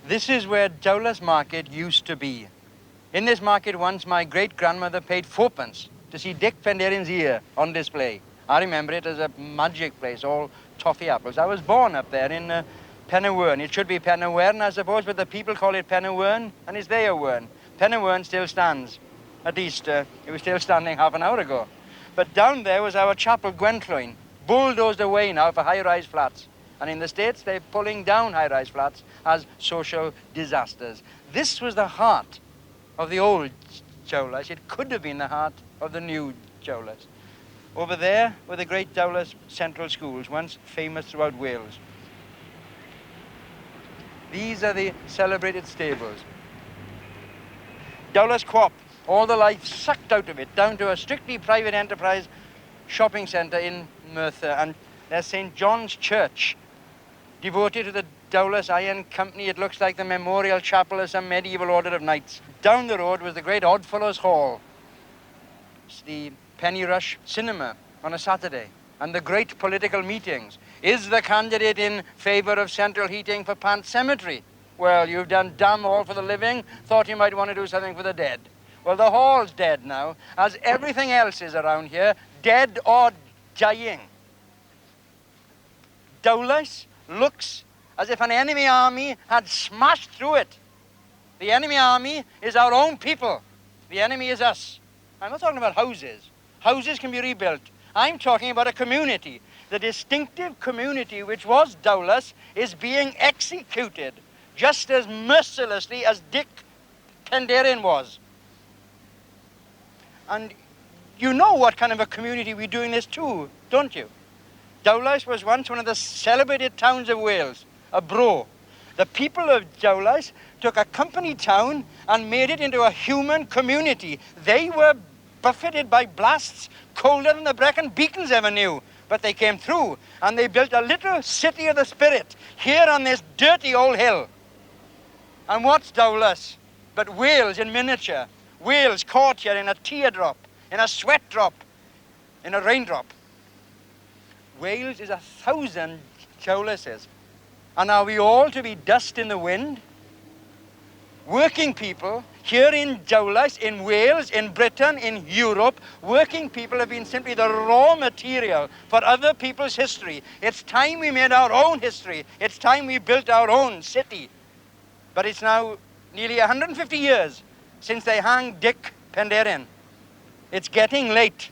This is where Dowlas Market used to be. In this market once my great-grandmother paid 4p to see Dick Penderin's ear on display. I remember it as a magic place, all toffee apples. I was born up there in Penywern. It should be Penywern, I suppose, but the people call it Penywern, and it's their wern. Penywern still stands. At least it was still standing half an hour ago. But down there was our chapel, Gwencloyne, bulldozed away now for high-rise flats. And in the States, they're pulling down high-rise flats as social disasters. This was the heart of the old Dowlas. It could have been the heart of the new Dowlas. Over there were the great Dowlas Central Schools, once famous throughout Wales. These are the celebrated stables. Dowlas Co-op, all the life sucked out of it, down to a strictly private enterprise shopping centre in Merthyr. And there's St. John's Church, devoted to the Dowlas Iron Company. It looks like the memorial chapel of some medieval order of knights. Down the road was the great Oddfellows Hall. It's the Penny Rush Cinema on a Saturday. And the great political meetings. Is the candidate in favour of central heating for Pant Cemetery? Well, you've done damn all for the living, thought you might want to do something for the dead. Well, the hall's dead now, as everything else is around here, dead or dying. Dowlas looks as if an enemy army had smashed through it. The enemy army is our own people. The enemy is us. I'm not talking about houses. Houses can be rebuilt. I'm talking about a community. The distinctive community which was Dowlas is being executed just as mercilessly as Dick Penderin was. And you know what kind of a community we're doing this to, don't you? Dowlas was once one of the celebrated towns of Wales, a bro. The people of Dowlas took a company town and made it into a human community. They were buffeted by blasts colder than the Brecon Beacons ever knew. But they came through, and they built a little city of the spirit here on this dirty old hill. And what's Dowlas but Wales in miniature? Wales caught here in a teardrop, in a sweat drop, in a raindrop. Wales is 1,000 Dowlases. And are we all to be dust in the wind? Working people here in Dowlas, in Wales, in Britain, in Europe, working people have been simply the raw material for other people's history. It's time we made our own history. It's time we built our own city. But it's now nearly 150 years since they hanged Dick Penderin. It's getting late.